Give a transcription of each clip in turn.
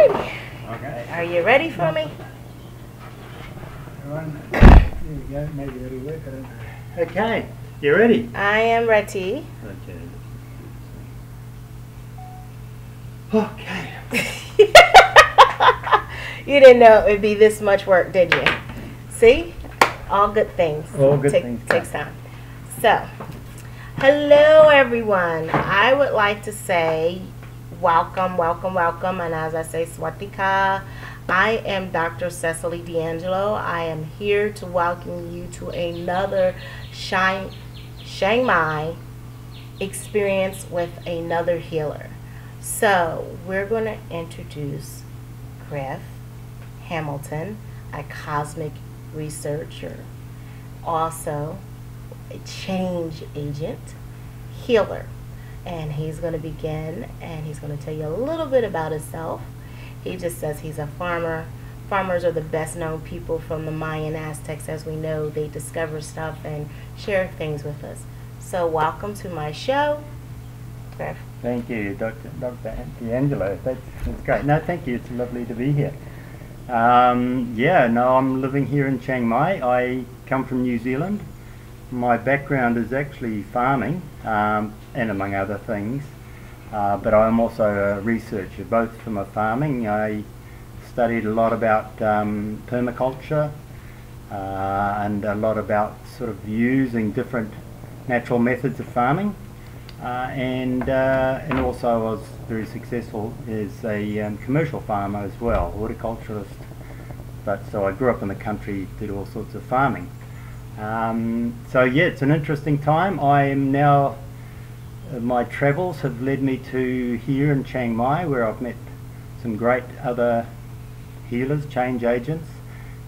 Alrighty. Okay. Are you ready for me? There we go. Maybe that'll work. I don't know. Okay. You ready? I am ready. Okay. You didn't know it would be this much work, did you? See? All good things. All good things. Takes time. So, hello everyone. I would like to say welcome, welcome, welcome. And as I say, Swatika, I am Dr. Cesily DeAngelo. I am here to welcome you to another Chiang Mai experience with another healer. So, we're going to introduce Griff Hamilton, a cosmic researcher, also a change agent, healer. And he's going to begin and he's going to tell you a little bit about himself. He just says he's a farmer. Farmers are the best known people from the Mayan Aztecs. As we know, they discover stuff and share things with us. So welcome to my show, Griff. Thank you, Dr. DeAngelo. That's great. No, thank you. It's lovely to be here. I'm living here in Chiang Mai. I come from New Zealand. My background is actually farming, and among other things. But I'm also a researcher, both from a farming. I studied a lot about permaculture and a lot about sort of using different natural methods of farming. And also I was very successful as a commercial farmer as well, horticulturalist. But so I grew up in the country, did all sorts of farming. It's an interesting time. I am now, my travels have led me to here in Chiang Mai, where I've met some great other healers, change agents,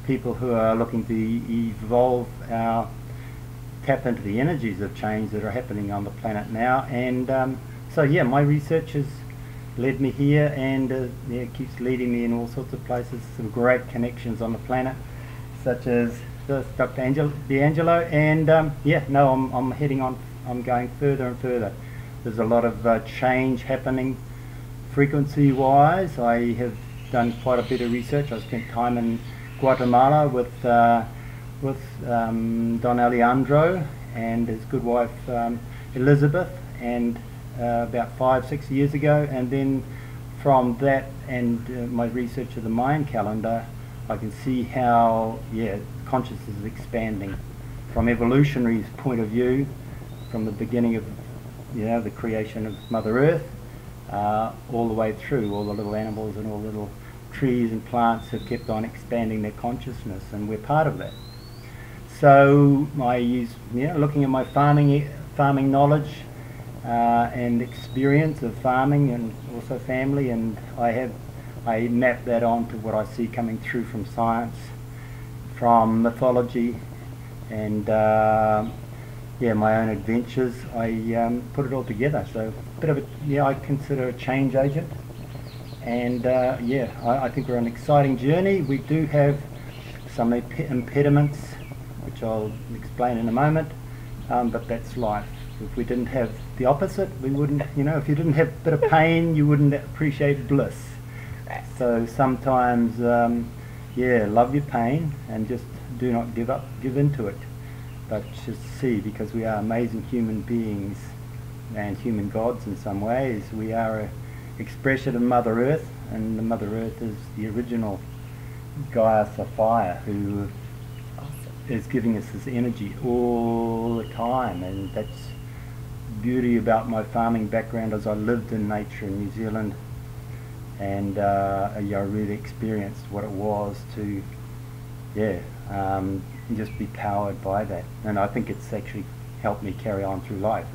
people who are looking to evolve tap into the energies of change that are happening on the planet now. And my research has led me here, and it keeps leading me in all sorts of places. Some great connections on the planet, such as Dr. DeAngelo, and I'm heading on. I'm going further and further. There's a lot of change happening frequency-wise. I have done quite a bit of research. I spent time in Guatemala with Don Alejandro and his good wife Elizabeth, and about 5-6 years ago, and then from that and my research of the Mayan calendar, I can see how consciousness is expanding from evolutionary point of view, from the beginning of the creation of Mother Earth, all the way through. All the little animals and all the little trees and plants have kept on expanding their consciousness, and we're part of that. So I use, looking at my farming knowledge and experience of farming, and also family, and I map that onto what I see coming through from science, from mythology, and my own adventures. I put it all together. So a bit of I consider a change agent, and I think we're on an exciting journey. We do have some impediments, which I'll explain in a moment, but that's life. If we didn't have the opposite, we wouldn't, if you didn't have a bit of pain, you wouldn't appreciate bliss. Right. So sometimes, love your pain and just do not give into it, but just see, because we are amazing human beings and human gods in some ways. We are an expression of Mother Earth, and the Mother Earth is the original Gaia Sapphire, who is giving us this energy all the time. And that's beauty about my farming background, as I lived in nature in New Zealand, and I really experienced what it was to just be powered by that. And I think it's actually helped me carry on through life.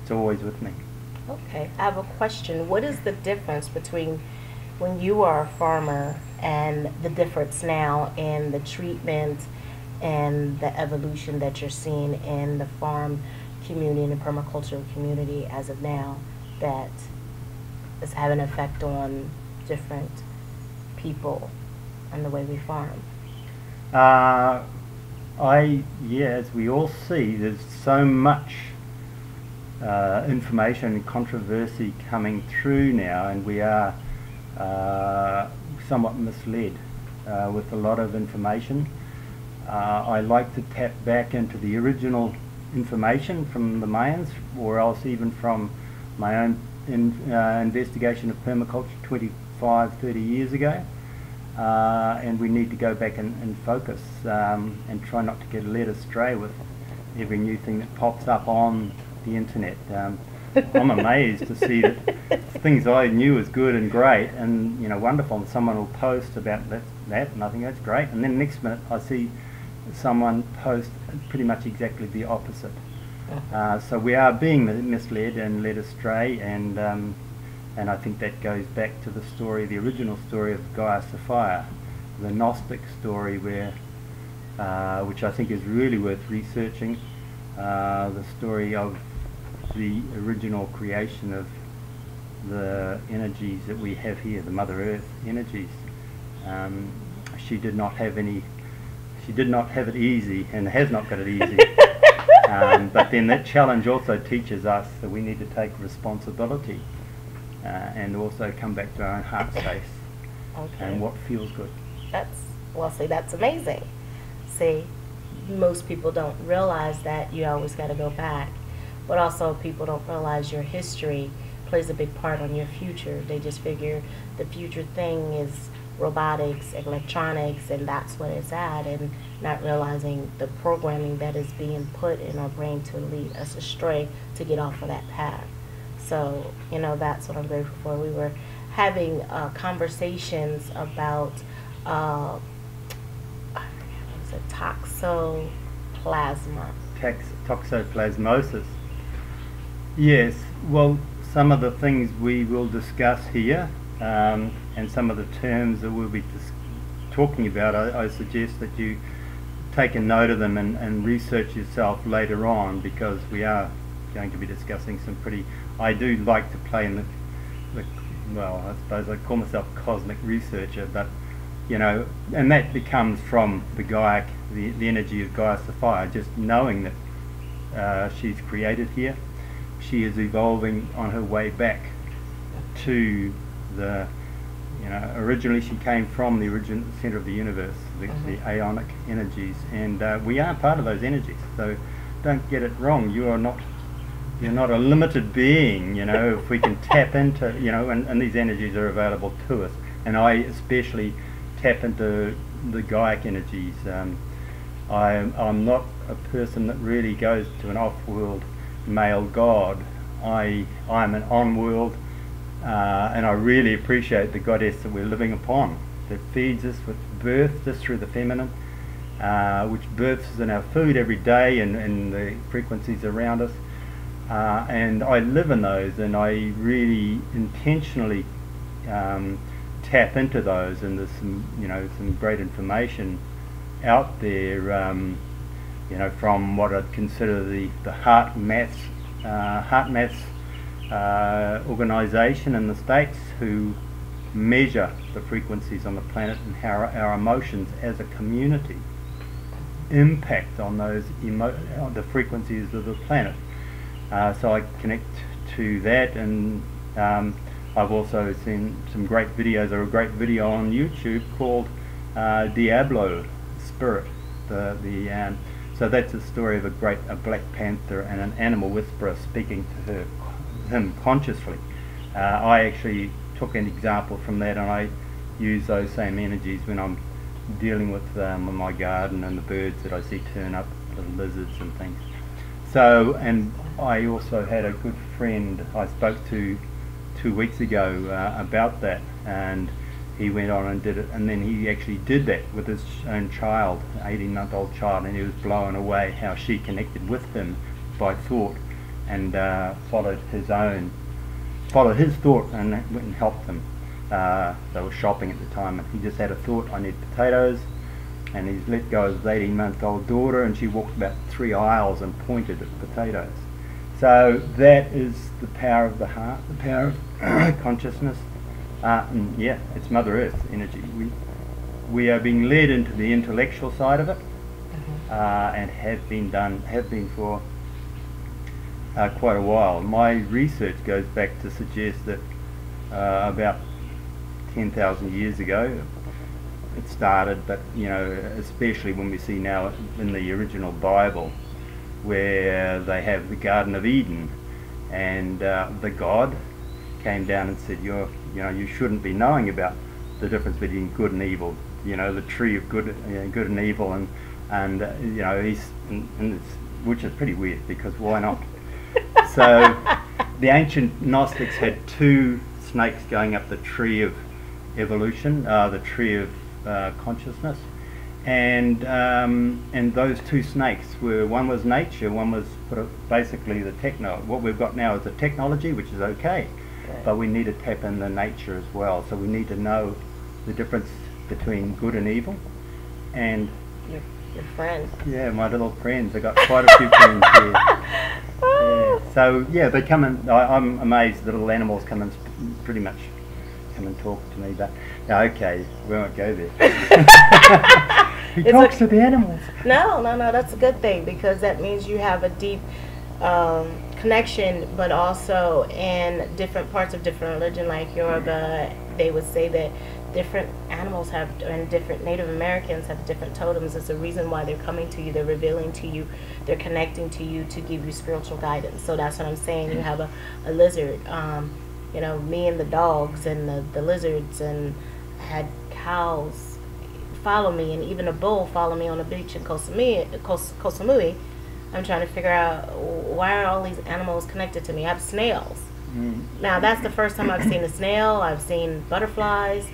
It's always with me. Okay, I have a question. What is the difference between when you are a farmer and the difference now in the treatment and the evolution that you're seeing in the farm community and the permaculture community as of now, that is having an effect on different people and the way we farm? As we all see, there's so much information and controversy coming through now, and we are somewhat misled with a lot of information. I like to tap back into the original information from the Mayans, or else even from my own investigation of permaculture 25, 30 years ago. And we need to go back and focus and try not to get led astray with every new thing that pops up on the internet. I'm amazed to see that things I knew as good and great and wonderful, and someone will post about that and I think that's great, and then next minute I see someone post pretty much exactly the opposite. So we are being misled and led astray, and I think that goes back to the story, the original story of Gaia Sophia, the Gnostic story, where which I think is really worth researching, the story of the original creation of the energies that we have here, the Mother Earth energies. She did not have it easy, and has not got it easy. But then that challenge also teaches us that we need to take responsibility and also come back to our own heart space and what feels good. That's amazing. See, most people don't realize that you always got to go back, but also people don't realize your history plays a big part on your future. They just figure the future thing is robotics, electronics, and that's what it's at, and not realizing the programming that is being put in our brain to lead us astray to get off of that path. So, that's what I'm grateful for. We were having conversations about toxoplasmosis. Yes, well, some of the things we will discuss here and some of the terms that we'll be talking about, I suggest that you take a note of them and research yourself later on, because we are going to be discussing some pretty, I do like to play in the well, I suppose I call myself a cosmic researcher, but and that becomes from the energy of Gaia Sophia, just knowing that she's created here. She is evolving on her way back to the, originally she came from the original center of the universe, the aeonic energies, and we are part of those energies. So don't get it wrong. You're not a limited being. If we can tap into, and these energies are available to us, and I especially tap into the Gaiac energies. I'm not a person that really goes to an off-world male god. I'm an on-world, and I really appreciate the goddess that we're living upon, that feeds us with birth just through the feminine, which births in our food every day and the frequencies around us, and I live in those, and I really intentionally tap into those, and there's some great information out there, from what I'd consider the Heart Maths organisation in the States, who measure the frequencies on the planet and how our emotions as a community impact on those on the frequencies of the planet. So I connect to that, and I've also seen some great videos, or a great video on YouTube called Diablo Spirit. So that's a story of a Black Panther and an animal whisperer speaking to him consciously. I actually took an example from that, and I use those same energies when I'm dealing with my garden and the birds that I see turn up, little lizards and things. So, and I also had a good friend I spoke to 2 weeks ago about that, and he went on and did it, and then he actually did that with his own child, an 18-month-old child, and he was blown away how she connected with him by thought, and followed his thought and went and helped them. They were shopping at the time, and he just had a thought, I need potatoes, and he's let go of his 18-month-old daughter, and she walked about 3 aisles and pointed at potatoes. So that is the power of the heart, the power of consciousness. And yeah, it's Mother Earth energy. We are being led into the intellectual side of it, and have been for quite a while. My research goes back to suggest that about 10,000 years ago it started, but you know, especially when we see now in the original Bible where they have the Garden of Eden, and the God came down and said, you shouldn't be knowing about the difference between good and evil, you know, the tree of good and evil, and you know, which is pretty weird, because why not? So the ancient Gnostics had two snakes going up the tree of evolution, the tree of consciousness, and those two snakes were, one was nature, one was basically the what we've got now is the technology, which is okay, but we need to tap in the nature as well. So we need to know the difference between good and evil. And your friends. Yeah, my little friends. I got quite a few friends here. Yeah. So yeah, they come and I'm amazed the little animals come and pretty much come and talk to me. But no, okay, we won't go there. He talks to the animals. No, that's a good thing, because that means you have a deep connection, but also in different parts of different religion, like Yoruba, they would say that different animals have, and different Native Americans have different totems. It's a reason why they're coming to you, they're revealing to you, they're connecting to you to give you spiritual guidance. So that's what I'm saying. You have a lizard, you know, me and the dogs and the lizards, and I had cows follow me, and even a bull follow me on the beach in Koh Samui. I'm trying to figure out, why are all these animals connected to me? I have snails. Now that's the first time I've seen a snail. I've seen butterflies,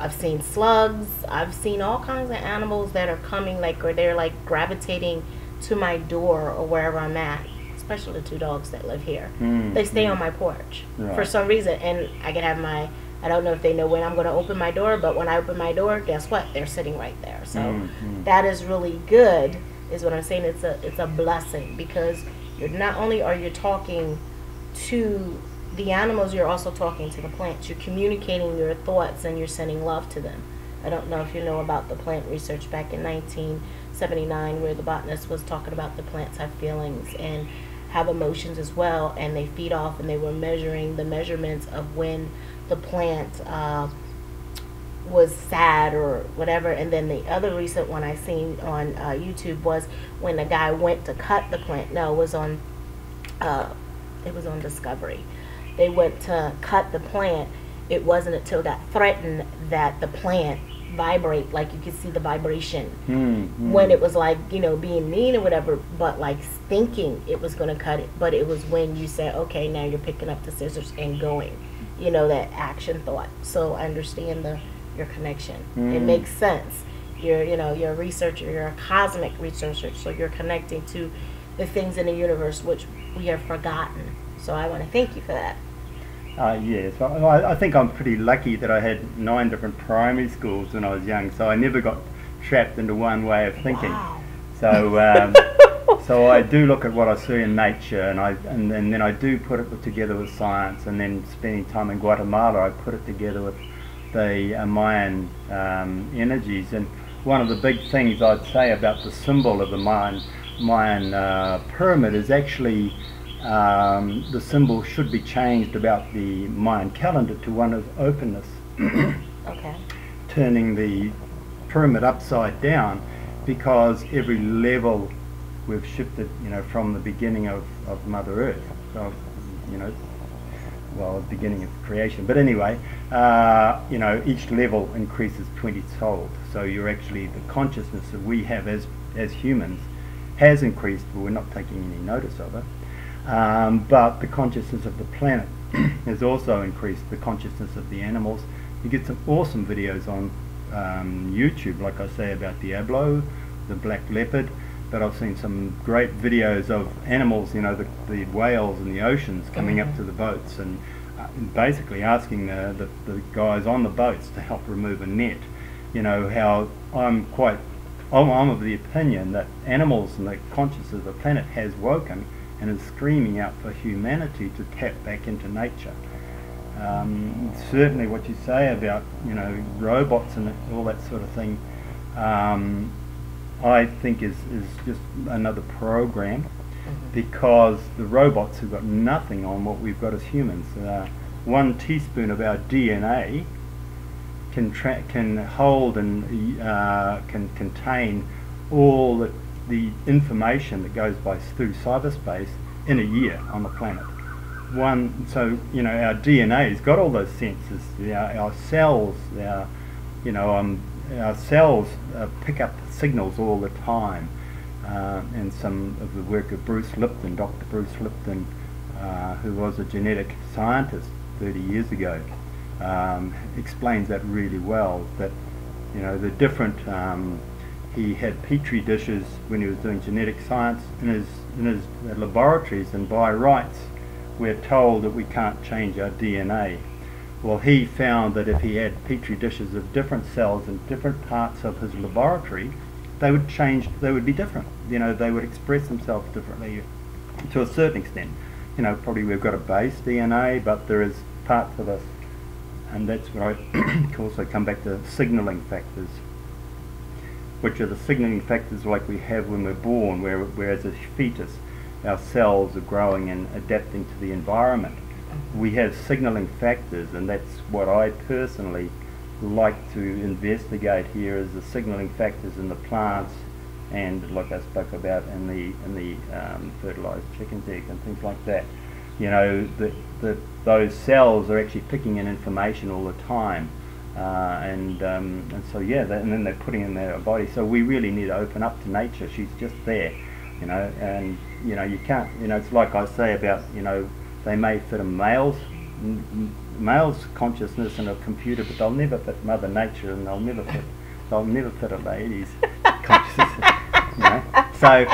I've seen slugs, I've seen all kinds of animals that are coming, like, or they're like gravitating to my door or wherever I'm at, especially the two dogs that live here. They stay on my porch for some reason, and I can have I don't know if they know when I'm going to open my door, but when I open my door, guess what? They're sitting right there. So that is really good, is what I'm saying. It's a blessing, because you're not only are you talking to the animals, you're also talking to the plants. You're communicating your thoughts, and you're sending love to them. I don't know if you know about the plant research back in 1979, where the botanist was talking about the plants have feelings and have emotions as well, and they feed off, and they were measuring the measurements of when the plant was sad or whatever. And then the other recent one I seen on YouTube was when the guy went to cut the plant. No, it was on Discovery. They went to cut the plant. It wasn't until it got threatened that the plant vibrate, like you could see the vibration when it was, like, you know, being mean or whatever, but like thinking it was going to cut it. But it was when you said, okay, now you're picking up the scissors and going, you know, that action thought. So I understand your connection. It makes sense. You're a researcher, you're a cosmic researcher, so you're connecting to the things in the universe which we have forgotten. So I want to thank you for that. Yes, I think I'm pretty lucky that I had 9 different primary schools when I was young, so I never got trapped into one way of thinking. Wow. So so I do look at what I see in nature, and then I do put it together with science, and then spending time in Guatemala, I put it together with the Mayan energies. And one of the big things I'd say about the symbol of the Mayan pyramid is actually the symbol should be changed about the Mayan calendar to one of openness. Okay. Turning the pyramid upside down, because every level we've shifted, you know, from the beginning of Mother Earth, so, you know, well, the beginning of creation. But anyway, you know, each level increases 20-fold. So you're actually, the consciousness that we have as humans has increased, but we're not taking any notice of it. But the consciousness of the planet has also increased, the consciousness of the animals. You get some awesome videos on YouTube, like I say, about Diablo, the black leopard, but I've seen some great videos of animals, you know, the whales in the oceans coming up to the boats, and basically asking the guys on the boats to help remove a net. You know, how I'm of the opinion that animals and the consciousness of the planet has woken and is screaming out for humanity to tap back into nature. Certainly what you say about, you know, robots and all that sort of thing, I think is just another program, because the robots have got nothing on what we've got as humans. 1 teaspoon of our DNA can hold and can contain all the information that goes through cyberspace in a year on the planet. So our DNA's got all those sensors. Our cells, our cells pick up signals all the time. And some of the work of Dr. Bruce Lipton, who was a genetic scientist 30 years ago, explains that really well. That the different he had petri dishes when he was doing genetic science in his laboratories, and by rights we're told that we can't change our DNA. Well, he found that if he had petri dishes of different cells in different parts of his laboratory, they would change. They would be different. They would express themselves differently to a certain extent. Probably we've got a base DNA, but there is parts of us, and that's where I also come back to signaling factors, which are the signaling factors like we have when we're born, where as a fetus our cells are growing and adapting to the environment. We have signaling factors, and that's what I personally like to investigate here, is the signaling factors in the plants, and like I spoke about in the fertilized chicken's egg and things like that. Those cells are actually picking in information all the time, and so and then they're putting it in their body. So we really need to open up to nature. She's just there, and you can't. It's like I say about they may fit a male's consciousness in a computer, but they'll never fit Mother Nature, and they'll never fit a lady's consciousness. So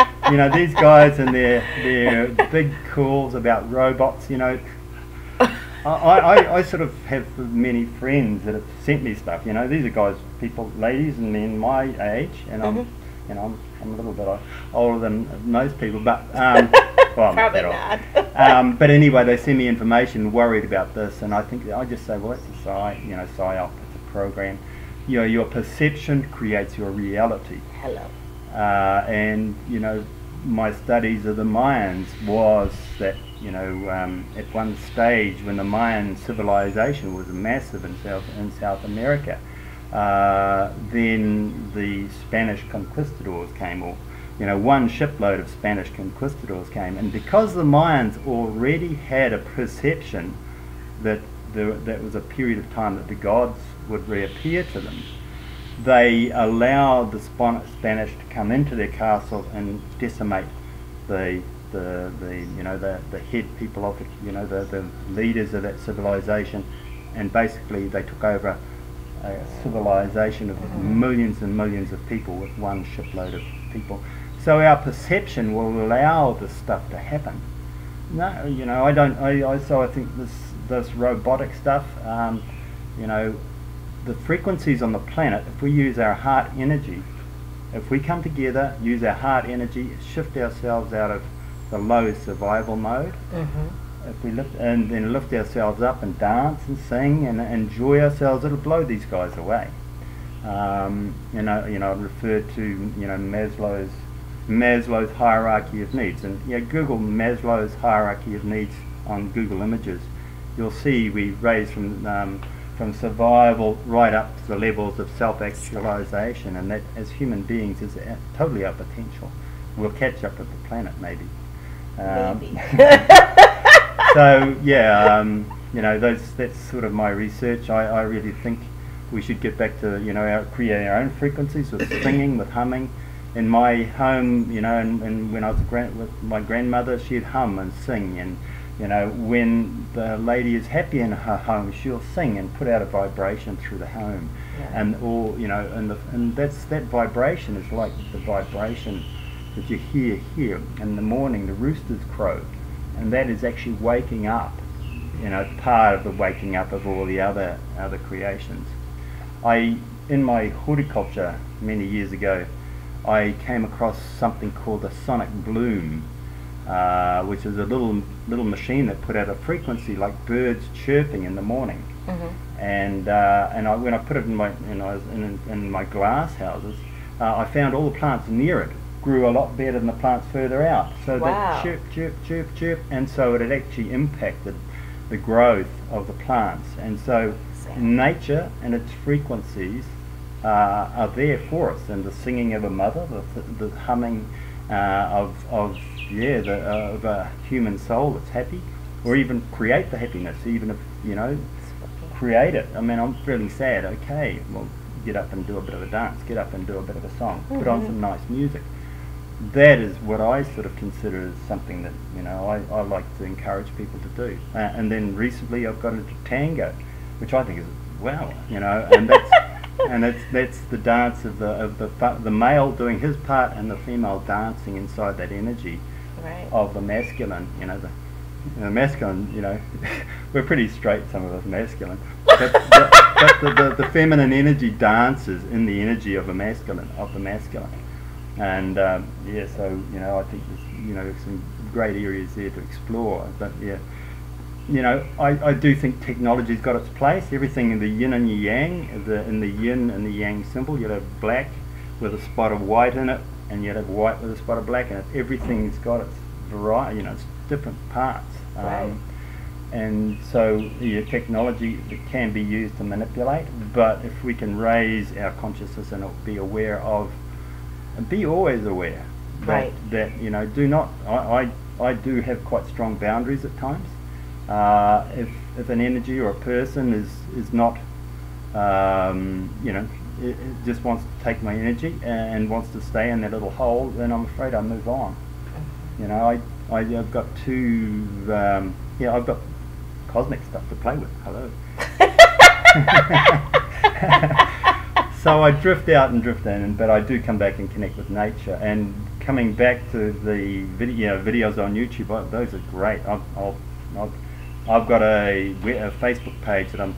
these guys and their big calls about robots. I sort of have many friends that have sent me stuff. These are guys, ladies and men my age, and I'm a little bit older than most people, but well, probably not. But anyway, they send me information worried about this, and I just say, well, it's a psyop, it's a program. Your perception creates your reality. Hello. And my studies of the Mayans was that at one stage when the Mayan civilization was massive in South America, then the Spanish conquistadors came, or one shipload of Spanish conquistadors came, and because the Mayans already had a perception that that was a period of time that the gods would reappear to them, they allowed the Spanish to come into their castles and decimate the head people of the leaders of that civilization, and basically they took over a civilization of millions and millions of people with one shipload of people. So our perception will allow this stuff to happen. No, I don't. So I think this robotic stuff. The frequencies on the planet, if we use our heart energy, if we come together, use our heart energy, shift ourselves out of the low survival mode, if we lift ourselves up and dance and sing and enjoy ourselves, it'll blow these guys away. I referred to Maslow's hierarchy of needs, and Google Maslow's hierarchy of needs on Google Images. You'll see we raise from survival right up to the levels of self-actualization, and that as human beings is totally our potential. We'll catch up with the planet maybe. So that's sort of my research. I really think we should get back to create our own frequencies with singing, with humming. In my home, and when I was with my grandmother, she'd hum and sing, and when the lady is happy in her home, she'll sing and put out a vibration through the home, and that vibration is like the vibration that you hear here in the morning. The roosters crow, and that is actually waking up. Part of the waking up of all the other creations. In my horticulture many years ago, I came across something called a sonic bloom, which is a little machine that put out a frequency like birds chirping in the morning. And when I put it in my glass houses, I found all the plants near it grew a lot better than the plants further out. So they chirp, chirp, chirp, chirp, and so it had actually impacted the growth of the plants. And so nature and its frequencies are there for us, and the singing of a mother, the humming of a human soul that's happy, or even create the happiness, even if, you know, create it. I mean, I'm really sad. Okay, well, get up and do a bit of a dance, get up and do a bit of a song, put on some nice music. That is what I sort of consider as something that, you know, I like to encourage people to do. And then recently I've got into tango, which I think is wow, you know, and that's the dance of the male doing his part and the female dancing inside that energy of the masculine. You know, the masculine, you know, we're pretty straight, some of us masculine, but the feminine energy dances in the energy of the masculine, and yeah, so, you know, I think there's, you know, some great areas there to explore. But yeah, you know, I do think technology's got its place. Everything in the yin and the yang, in the yin and the yang symbol, you'd have black with a spot of white in it, and you'd have white with a spot of black in it. Everything's got its variety, you know, it's different parts. And so, yeah, technology, it can be used to manipulate, but if we can raise our consciousness and be aware of, and be always aware that you know, do not, I do have quite strong boundaries at times. If an energy or a person is not, you know, it just wants to take my energy and wants to stay in that little hole, then I'm afraid I'll move on. You know, I've got I've got cosmic stuff to play with. Hello. So I drift out and drift in, but I do come back and connect with nature. And coming back to the videos on YouTube, those are great. I've got a Facebook page that I've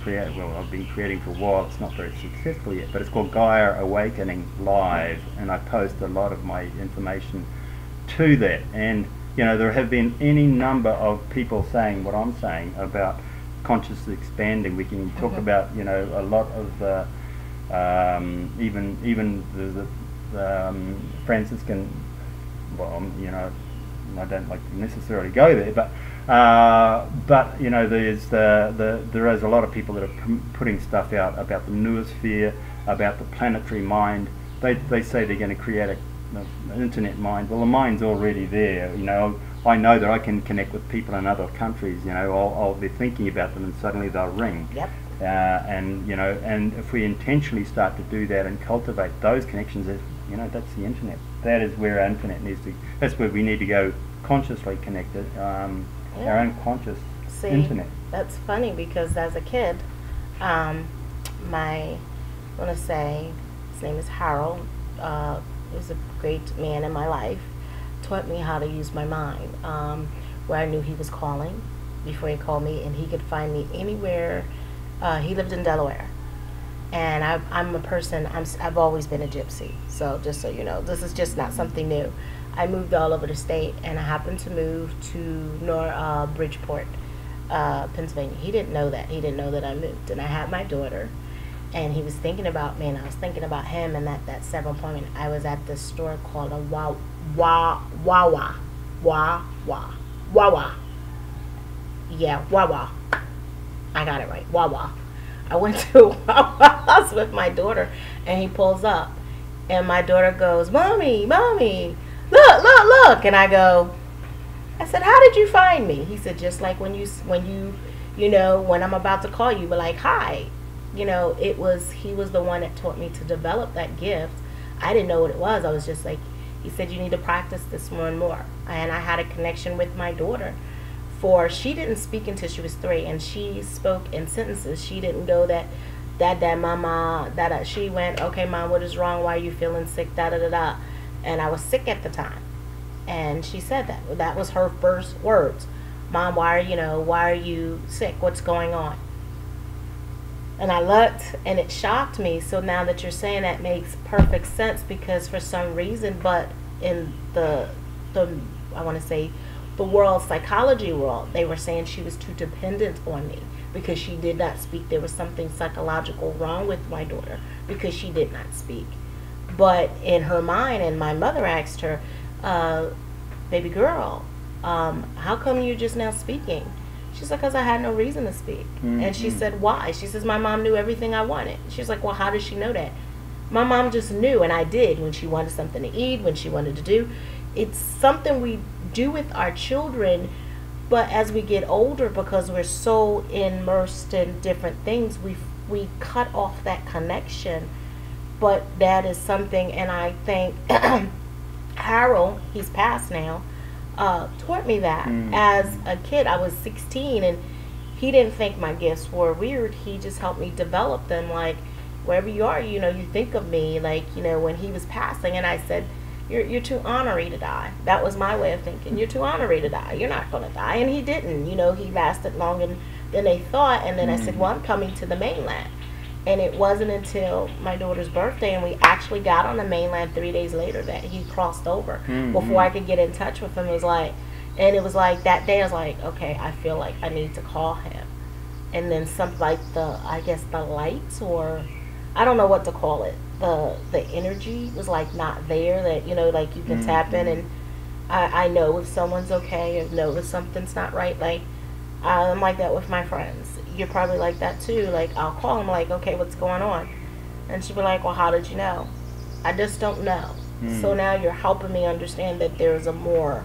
been creating for a while. It's not very successful yet, but it's called Gaia Awakening Live, and I post a lot of my information to that. And you know, there have been any number of people saying what I'm saying about consciously expanding. We can talk about, you know, a lot of even the Franciscan. Well, you know, I don't like to necessarily go there, but you know, there is a lot of people that are putting stuff out about the noosphere, about the planetary mind. They say they're going to create an internet mind. Well, the mind's already there. You know, I know that I can connect with people in other countries. You know, I'll be thinking about them and suddenly they'll ring. Yep. And you know, and if we intentionally start to do that and cultivate those connections, you know, that's the internet. That is where our internet needs to. That's where we need to go, consciously connected. Our own conscious internet. That's funny because as a kid, I want to say his name is Harold. He was a great man in my life. Taught me how to use my mind. Where I knew he was calling before he called me, and he could find me anywhere. He lived in Delaware, and I'm a person. I've always been a gypsy. So just so you know, this is just not something new. I moved all over the state, and I happened to move to Bridgeport, Pennsylvania. He didn't know that. He didn't know that I moved, and I had my daughter. And he was thinking about me, and I was thinking about him. And that several point, I was at this store called a Wawa. Yeah, Wawa. I got it right. Wawa. I went to Wawa's with my daughter, and he pulls up, and my daughter goes, "Mommy, mommy, look!" And I said, "How did you find me?" He said, "Just like when I'm about to call you, but like, hi." You know, he was the one that taught me to develop that gift. I didn't know what it was. I was just like, he said, "You need to practice this more and more." And I had a connection with my daughter. She didn't speak until she was 3, and she spoke in sentences. She didn't go that mama, she went, "Okay, Mom, what is wrong? Why are you feeling sick? Da-da-da-da." And I was sick at the time. And she said that. That was her first words. "Mom, why are you sick? What's going on?" And I looked, and it shocked me. So now that you're saying that, makes perfect sense, because for some reason, but in the I want to say the world, psychology world, they were saying she was too dependent on me because she did not speak. There was something psychological wrong with my daughter because she did not speak. But in her mind, and my mother asked her, "Baby girl, how come you're just now speaking?" She said, because I had no reason to speak. And she said, why? She says, my mom knew everything I wanted. She's like, well, how did she know that? My mom just knew, and I did, when she wanted something to eat, when she wanted to do. It's something we do with our children, but as we get older, because we're so immersed in different things, we cut off that connection. But that is something, and I think Harold, he's passed now, taught me that. As a kid, I was 16, and he didn't think my gifts were weird. He just helped me develop them. Like, wherever you are, you know, you think of me. Like, you know, when he was passing, and I said, you're too ornery to die. That was my way of thinking. You're too ornery to die. You're not going to die. And he didn't. You know, he lasted longer than they thought. And then I said, well, I'm coming to the mainland. And it wasn't until my daughter's birthday, and we actually got on the mainland 3 days later, that he crossed over. Before I could get in touch with him, it was like that day I was like, okay, I feel like I need to call him. And then I guess the lights, or I don't know what to call it, the energy was like not there, that, you know, like you can tap in, and I know if someone's okay, or know if something's not right. Like, I'm like that with my friends. You're probably like that too. Like, I'll call them, like, okay, what's going on? And she'll be like, well, how did you know? I just don't know. So now you're helping me understand that there's a more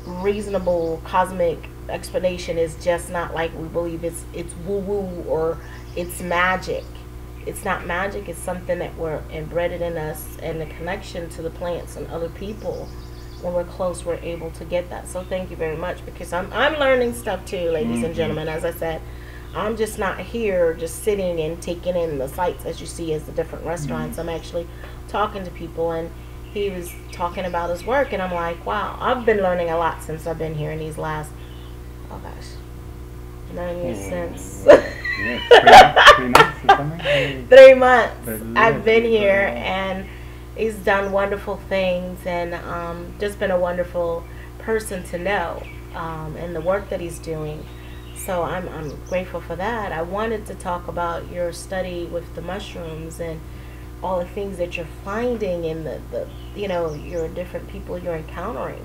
reasonable cosmic explanation. Is just not like we believe it's woo-woo, or it's magic. It's not magic. It's something that we're embedded in us, and the connection to the plants and other people. When we're close, we're able to get that. So thank you very much, because I'm learning stuff too, ladies and gentlemen. As I said, I'm just not here just sitting and taking in the sights as you see as the different restaurants. I'm actually talking to people, and he was talking about his work, and I'm like, wow, I've been learning a lot since I've been here in these last, 9 years since. 3 months or something? 3 months I've been here, and he's done wonderful things, and just been a wonderful person to know, and the work that he's doing. So I'm grateful for that. I wanted to talk about your study with the mushrooms and all the things that you're finding in the you know, your different people you're encountering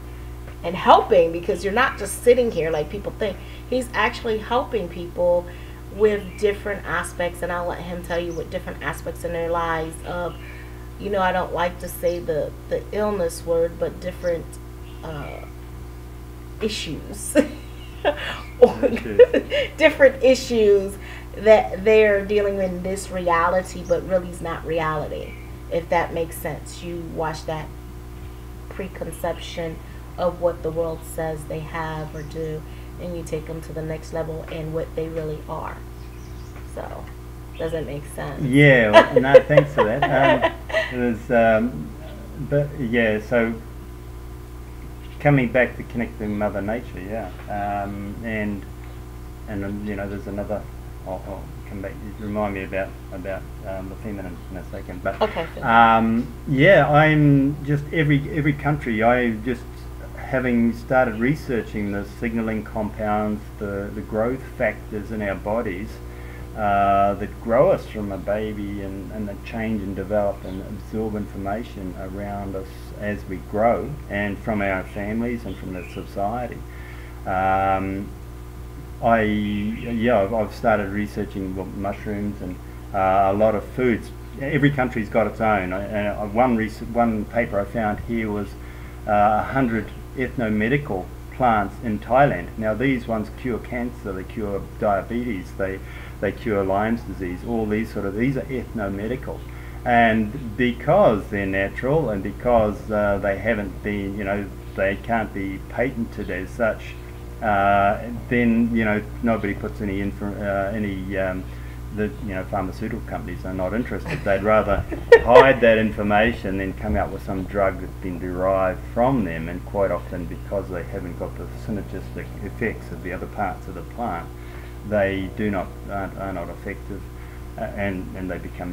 and helping, because you're not just sitting here like people think. He's actually helping people with different aspects, and I'll let him tell you what different aspects in their lives of, you know, I don't like to say the illness word, but different issues. Or different issues that they're dealing with in this reality, but really is not reality, if that makes sense. You watch that preconception of what the world says they have or do, and you take them to the next level and what they really are. So, does that make sense? Yeah, well, no, thanks for that. It was, but yeah, so coming back to connecting with Mother Nature, yeah, and you know, there's another. I'll come back. Remind me about the feminine in a second. But okay. Yeah, I'm just every country. I just having started researching the signaling compounds, the growth factors in our bodies that grow us from a baby, and that change and develop and absorb information around us as we grow, and from our families and from the society. I've started researching mushrooms and a lot of foods. Every country's got its own. One paper I found here was 100 ethnomedical plants in Thailand. Now these ones cure cancer, they cure diabetes, they cure Lyme's disease. All these these are ethnomedical, and because they're natural, and because they haven't been, you know, they can't be patented as such. Then, you know, nobody puts the pharmaceutical companies are not interested. They'd rather hide that information than come out with some drug that's been derived from them, and quite often because they haven't got the synergistic effects of the other parts of the plant, they are not effective, and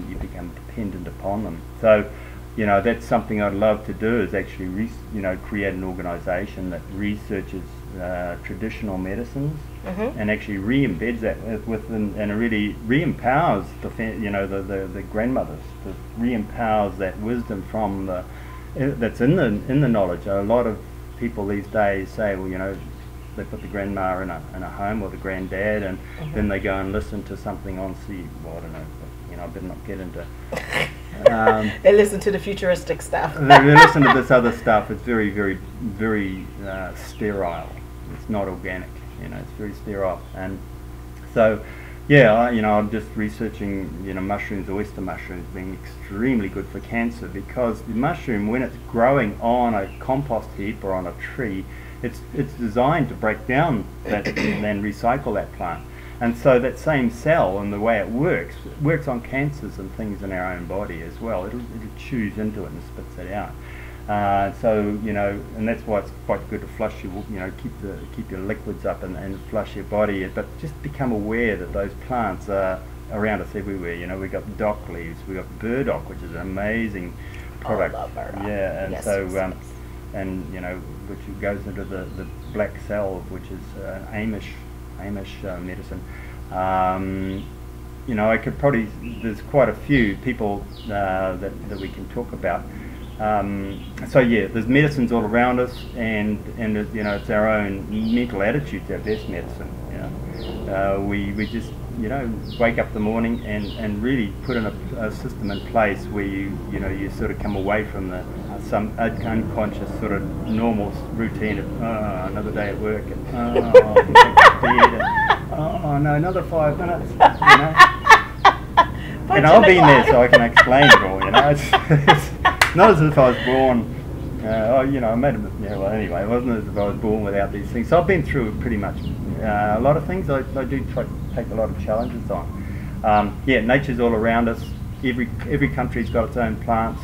you become dependent upon them. So, you know, that's something I'd love to do, is actually create an organisation that researches traditional medicines, and actually re-embeds that within, and really re-empowers the grandmothers, re-empowers that wisdom from that's in the knowledge. A lot of people these days say, well, you know, they put the grandma in a home, or the granddad, and then they go and listen to something on well, I don't know, but, I better not get into. They listen to the futuristic stuff. they listen to this other stuff. It's very, very, very sterile. It's not organic. It's very sterile, and so. Yeah, I'm just researching, mushrooms, oyster mushrooms being extremely good for cancer, because the mushroom, when it's growing on a compost heap or on a tree, it's designed to break down that and then recycle that plant. And so that same cell and the way it works on cancers and things in our own body as well. It'll chews into it and spits it out. And that's why it's quite good to flush your, keep your liquids up and flush your body. But just become aware that those plants are around us everywhere. We've got dock leaves, we've got burdock, which is an amazing product. I love burdock. Yeah, and yes, so yes. Which goes into the black cell, which is Amish medicine. I could probably, there's quite a few people that we can talk about. There's medicines all around us, and it's our own mental attitude, our best medicine. We just wake up in the morning and really put in a system in place where you sort of come away from some unconscious sort of normal routine of another day at work, and no, another 5 minutes, and I'll be in there so I can explain it all. It's not as if I was born, I made anyway, it wasn't as if I was born without these things. So I've been through pretty much a lot of things. I do try to take a lot of challenges on. Nature's all around us. Every country's got its own plants.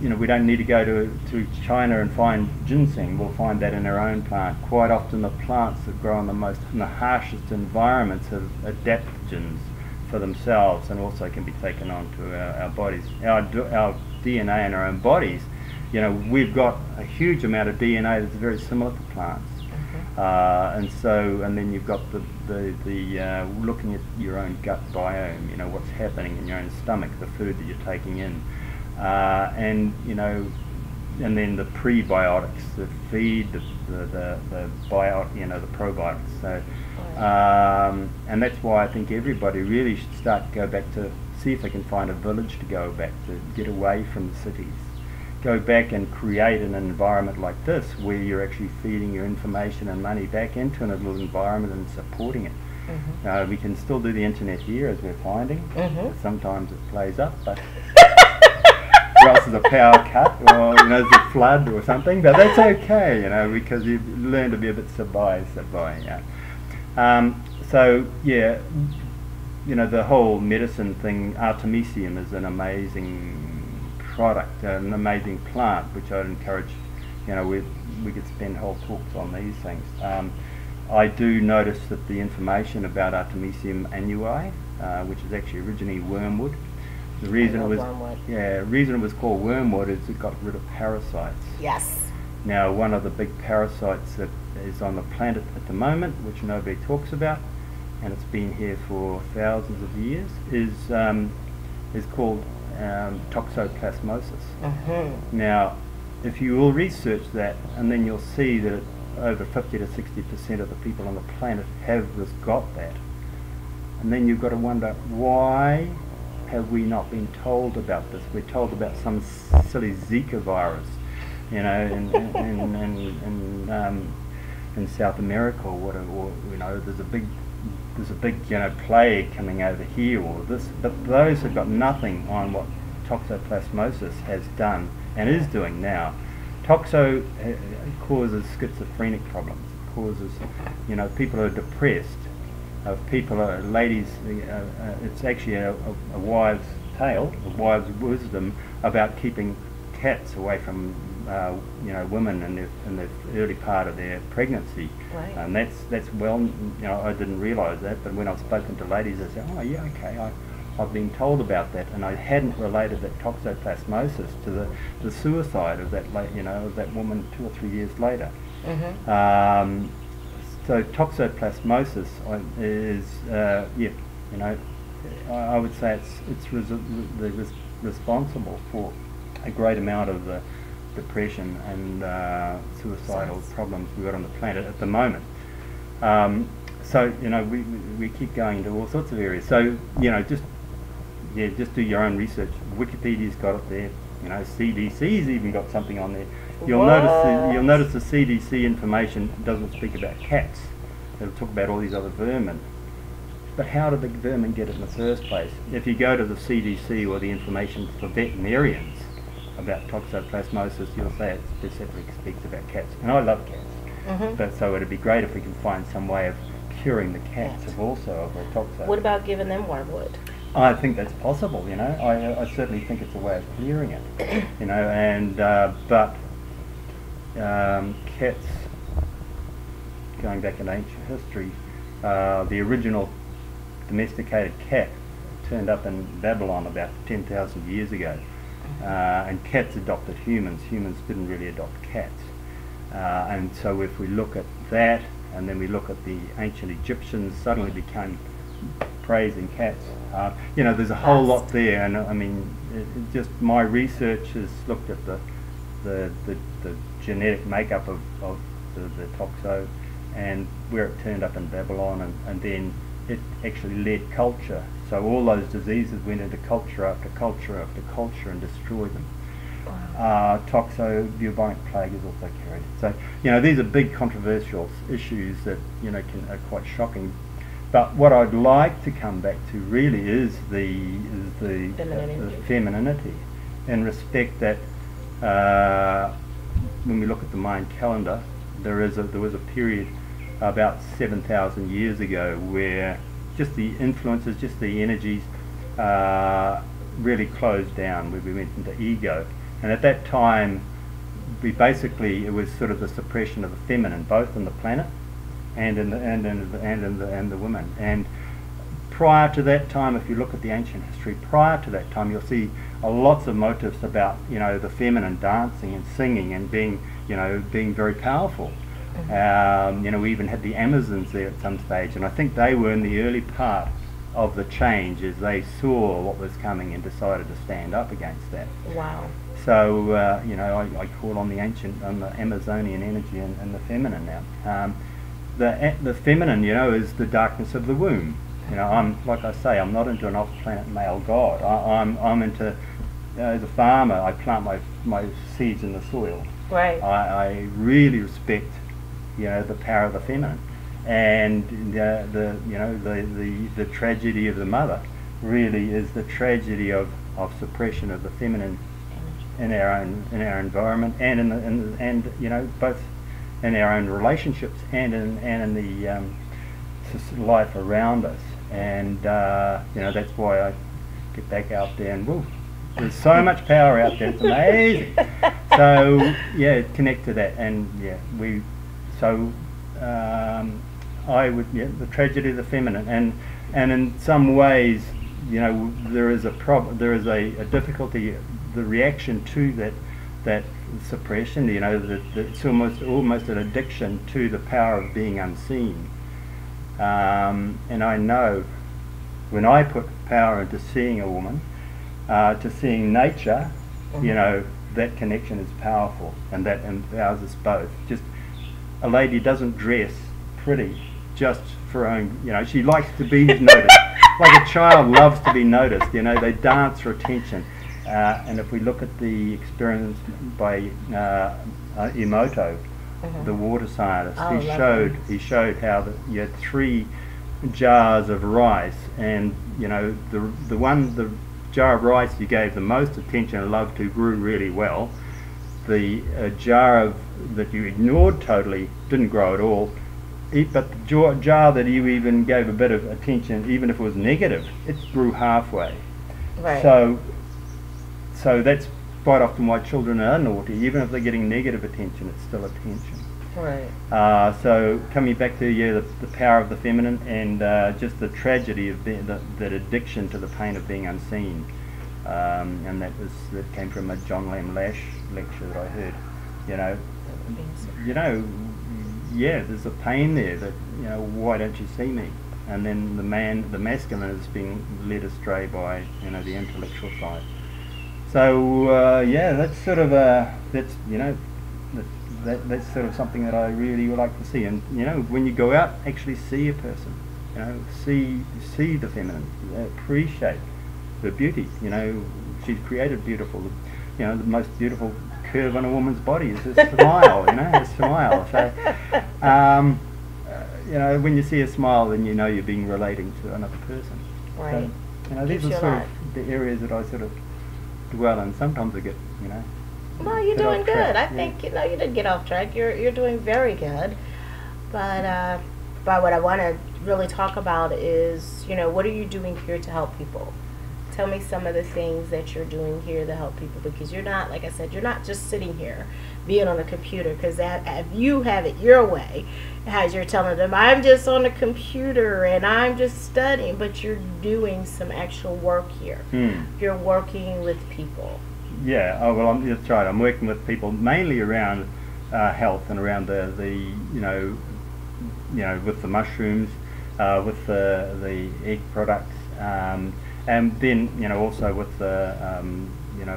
We don't need to go to China and find ginseng. We'll find that in our own plant. Quite often the plants that grow in the harshest environments have adaptogens for themselves, and also can be taken onto our bodies. Our DNA in our own bodies, we've got a huge amount of DNA that's very similar to plants. And then you've got the looking at your own gut biome, what's happening in your own stomach, the food that you're taking in, and then the prebiotics that feed the probiotics. So. And that's why I think everybody really should start to go back to see if they can find a village to go back to, get away from the cities, go back and create an environment like this where you're actually feeding your information and money back into a little environment and supporting it. We can still do the internet here, as we're finding. Sometimes it plays up, but or else there's a power cut, or there's a flood or something, but that's okay, because you've learned to be a bit sabai. The whole medicine thing, artemisium is an amazing product, an amazing plant, which I'd encourage, we could spend whole talks on these things. I do notice that the information about Artemisium annui, which is actually originally wormwood, the reason it was called wormwood is it got rid of parasites. Yes. Now, one of the big parasites that is on the planet at the moment, which nobody talks about, and it's been here for thousands of years, is called toxoplasmosis. Now, if you will research that, and then you'll see that over 50 to 60% of the people on the planet have got that. And then you've got to wonder, why have we not been told about this? We're told about some silly Zika virus, in South America, or there's a big plague coming over here, or this. But those have got nothing on what toxoplasmosis has done and is doing now. Toxo causes schizophrenic problems. It causes, people are depressed. Ladies. It's actually a wives' tale, a wives' wisdom about keeping cats away from women in the early part of their pregnancy. Right. And that's well, I didn't realise that, but when I've spoken to ladies, they say, oh yeah, okay, I've been told about that, and I hadn't related that toxoplasmosis to the suicide of that of that woman 2 or 3 years later. So toxoplasmosis is I would say it's responsible for a great amount of the depression and suicidal problems we've got on the planet at the moment. So we keep going into all sorts of areas. So just do your own research. Wikipedia's got it there. CDC's even got something on there. You'll notice the CDC information doesn't speak about cats. It'll talk about all these other vermin. But how did the vermin get it in the first place? If you go to the CDC or the information for veterinarians about toxoplasmosis, you'll say it specifically speaks about cats. And I love cats. But so it'd be great if we can find some way of curing the cats of the toxo. What about giving them wormwood? I think that's possible, I certainly think it's a way of clearing it, and but cats, going back in ancient history, the original domesticated cat turned up in Babylon about 10,000 years ago, and cats adopted humans. Humans didn't really adopt cats, and so if we look at that, and then we look at the ancient Egyptians suddenly became praising cats. There's a whole lot there, and I mean, just my research has looked at the genetic makeup of the toxo, and where it turned up in Babylon, and then it actually led culture. So all those diseases went into culture after culture after culture and destroyed them. Toxo, bubonic plague is also carried. So these are big controversial issues that are quite shocking. But what I'd like to come back to really is the femininity, in respect that when we look at the Mayan calendar, there was a period about 7,000 years ago where just the influences, just the energies really closed down, where we went into ego. And at that time, it was sort of the suppression of the feminine, both in the planet and in the women. And prior to that time, if you look at the ancient history, prior to that time, you'll see lots of motifs about the feminine dancing and singing and being very powerful. We even had the Amazons there at some stage, and I think they were in the early part of the change as they saw what was coming and decided to stand up against that. Wow. So I call on the Amazonian energy and the feminine now. The feminine, is the darkness of the womb. I'm not into an off-planet male god. I'm into, as a farmer, I plant my seeds in the soil. Right. I really respect, the power of the feminine, and the tragedy of the mother really is the tragedy of suppression of the feminine in our environment, and both in our own relationships and in the life around us. And that's why I get back out there and there's so much power out there, it's amazing. So connect to that, and the tragedy of the feminine, and in some ways there is a difficulty, the reaction to that suppression, it's almost an addiction to the power of being unseen. And I know when I put power into seeing a woman, to seeing nature, that connection is powerful, and that empowers us both. Just a lady doesn't dress pretty just for her own, she likes to be noticed. Like a child loves to be noticed, they dance for attention. And if we look at the experiments by Emoto, the water scientist, he showed how you had 3 jars of rice, and the jar of rice you gave the most attention and love to grew really well. The jar that you ignored totally didn't grow at all. But the jar that you even gave a bit of attention, even if it was negative, it grew halfway. Right. So that's quite often why children are naughty. Even if they're getting negative attention, it's still attention. Right. So coming back to the power of the feminine, and just the tragedy of that addiction to the pain of being unseen, and that came from a John Lamb Lash lecture that I heard. There's a pain there that why don't you see me? And then the masculine is being led astray by the intellectual side. So yeah, that's sort of that's that's sort of something that I really would like to see. And when you go out, actually see a person, see the feminine, appreciate her beauty. She's created beautiful. The most beautiful curve on a woman's body is a smile. A smile. So when you see a smile, then you're being relating to another person. Right. So these are sort of the areas that I sort of dwell in. Sometimes I get Well, you're doing good. I think you didn't get off track. You're doing very good. But what I want to really talk about is what are you doing here to help people? Tell me some of the things that you're doing here to help people, because you're not, like I said, you're not just sitting here being on a computer, because if you have it your way, as you're telling them, I'm just on the computer and I'm just studying, but you're doing some actual work here. You're working with people. Yeah, that's right. I'm working with people mainly around health and around the with the mushrooms, with the egg products, and then also with the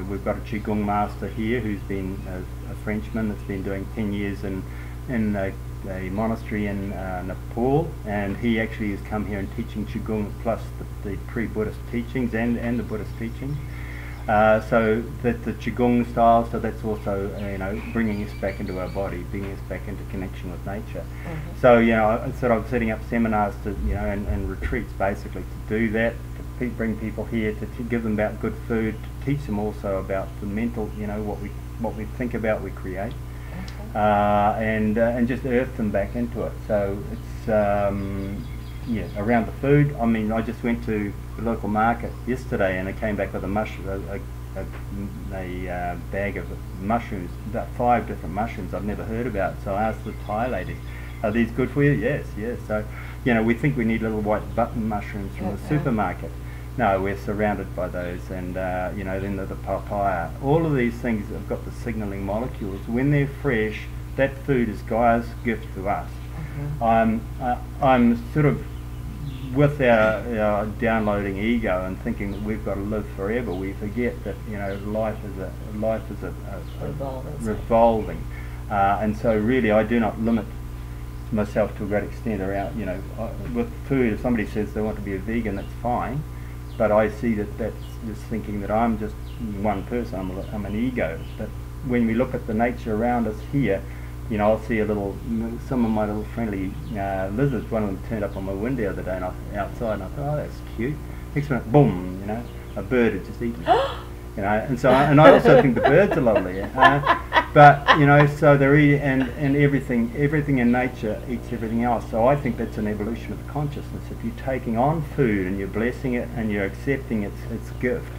we've got a Qigong master here who's been a Frenchman that's been doing 10 years in a monastery in Nepal, and he actually has come here and teaching Qigong plus the pre-Buddhist teachings and the Buddhist teachings. So that the Qigong style, so that's also bringing us back into our body, bringing us back into connection with nature. So sort of setting up seminars to and retreats basically to do that, to bring people here, to give them about good food, to teach them also about the mental, what we think about, we create, and just earth them back into it. So it's around the food. I mean, I just went to the local market yesterday and I came back with a bag of mushrooms, about 5 different mushrooms I've never heard about. So I asked the Thai lady, are these good for you? Yes. So we think we need little white button mushrooms from the supermarket. No, we're surrounded by those, and then the papaya. All of these things have got the signaling molecules. When they're fresh, that food is Gaia's gift to us. I'm sort of with our downloading ego and thinking that we've got to live forever. We forget that life is a revolving, and so really I do not limit myself to a great extent around with food. If somebody says they want to be a vegan, that's fine, but I see that's just thinking that I'm just one person. I'm an ego. But when we look at the nature around us here, I'll see some of my little friendly lizards. One of them turned up on my window the other day, and outside, and I thought, oh, that's cute. Next minute, boom, a bird had just eaten it. And so, and I also think the birds are lovely. But so they're eating, and everything in nature eats everything else. So I think that's an evolution of the consciousness. If you're taking on food and you're blessing it and you're accepting its gift,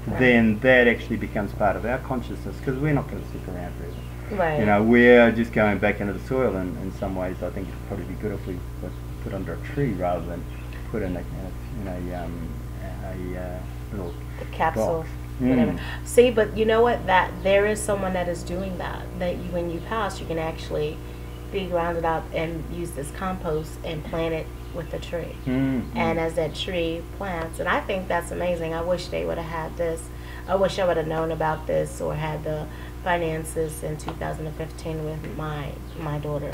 then that actually becomes part of our consciousness, because we're not going to stick around forever. Right. We're just going back into the soil, and in some ways I think it'd probably be good if we were put under a tree rather than put in a little capsule, whatever. See, but you know what? That there is someone that is doing that. When you pass, you can actually be grounded up and use this compost and plant it with the tree. And as that tree plants, and I think that's amazing. I wish they would have had this. I wish I would have known about this or had the finances in 2015 with my daughter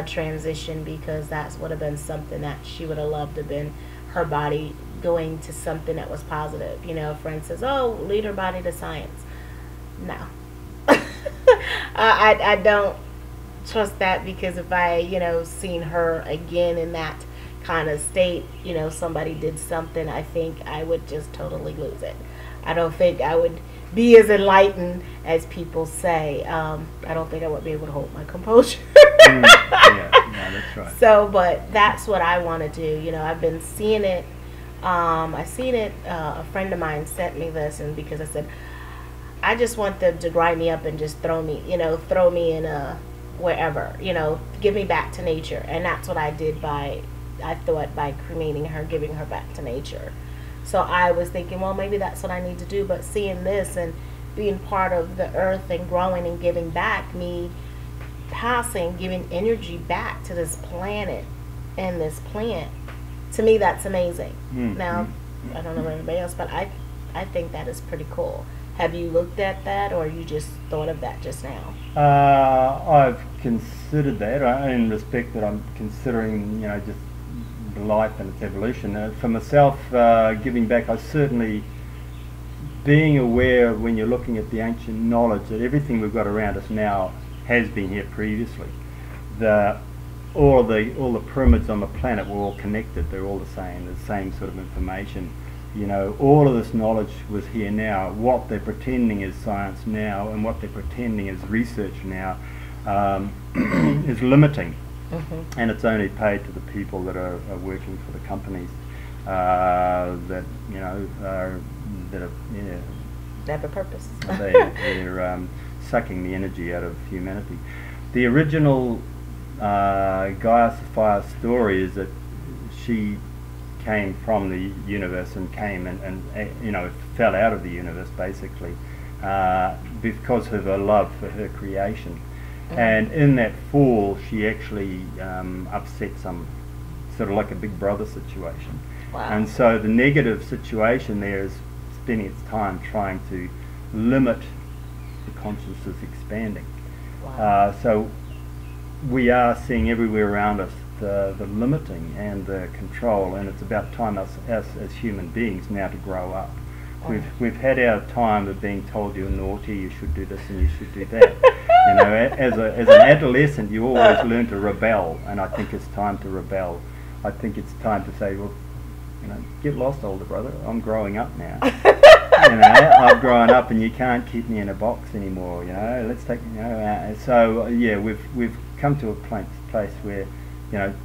transition, because that would have been something that she would have loved to have been, her body going to something that was positive. A friend says, oh, lead her body to science. No. I don't trust that, because if I seen her again in that kind of state, somebody did something, I think I would just totally lose it. I don't think I would be as enlightened as people say. I don't think I would be able to hold my composure. Yeah, that's right. So, but that's what I want to do. I've been seeing it. I seen it. A friend of mine sent me this, and because I said, I just want them to grind me up and just throw me in a wherever, give me back to nature. And that's what I did by cremating her, giving her back to nature. So I was thinking, well, maybe that's what I need to do. But seeing this and being part of the earth and growing and giving back, me passing, giving energy back to this planet and this plant, to me, that's amazing. Now, I don't know about everybody else, but I think that is pretty cool. Have you looked at that, or you just thought of that just now? I've considered that in respect that I'm considering, just life and its evolution. For myself, giving back, I certainly being aware when you're looking at the ancient knowledge that everything we've got around us now has been here previously. All the pyramids on the planet were all connected. They're all the same sort of information. All of this knowledge was here now. What they're pretending is science now, and what they're pretending is research now, is limiting. Mm-hmm. And it's only paid to the people that are working for the companies that They have a purpose. they're sucking the energy out of humanity. The original Gaia Sapphire story is that she came from the universe and came and fell out of the universe basically because of her love for her creation. Mm-hmm. And in that fall she actually upset some sort of like a big brother situation. Wow. And so the negative situation there is spending its time trying to limit the consciousness expanding. Wow. So we are seeing everywhere around us the limiting and the control, and it's about time us as human beings now to grow up. We've had our time of being told you're naughty, you should do this and you should do that. As an adolescent you always learn to rebel, and I think it's time to rebel. I think it's time to say, well, get lost, older brother. I'm growing up now. I've grown up, and you can't keep me in a box anymore. Let's take So yeah, we've come to a place where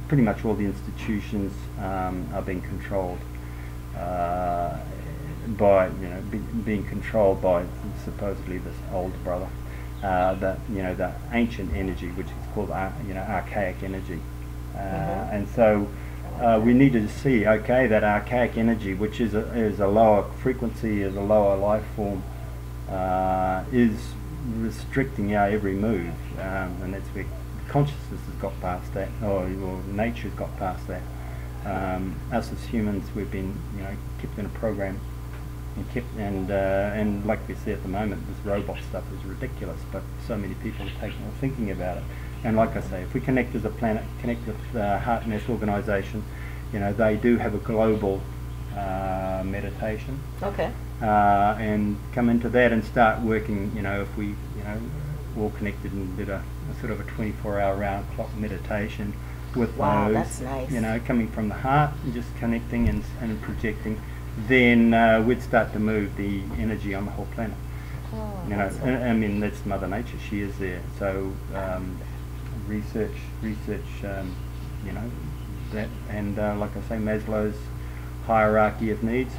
pretty much all the institutions are being controlled by being controlled by supposedly this older brother, the ancient energy, which is called archaic energy, Mm-hmm. and so. We need to see, that archaic energy, which is a lower frequency, is a lower life form, is restricting our every move, and that's where consciousness has got past that, or nature's got past that. Us as humans, we've been, kept in a program, and like we see at the moment, this robot stuff is ridiculous, but so many people are thinking about it. And like I say, if we connect as a planet, connect with Heart Mass Organisation, they do have a global meditation. Okay. And come into that and start working, if we, all connected and did a sort of a 24-hour round-clock meditation with Wow, those, that's nice. Coming from the heart and just connecting and projecting, then we'd start to move the energy on the whole planet. Oh, I mean, that's Mother Nature. She is there. So research, that, and like I say, Maslow's hierarchy of needs.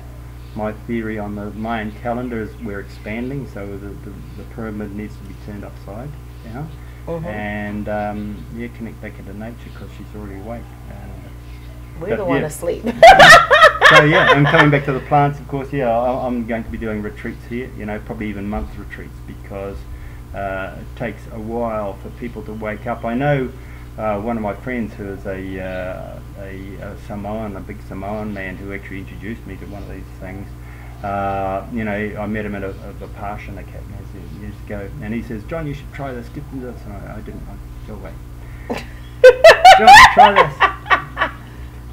My theory on the Mayan calendar is we're expanding, so the pyramid needs to be turned upside down, Mm-hmm. and connect back into nature because she's already awake. We're the one asleep. So yeah, and coming back to the plants, of course, I'm going to be doing retreats here, probably even month retreats, because it takes a while for people to wake up. I know one of my friends who is a Samoan, a big Samoan man, who actually introduced me to one of these things. I met him at a Vipassana camp years ago, and he says, "John, you should try this, get into this." And I didn't. Go away. John, try this.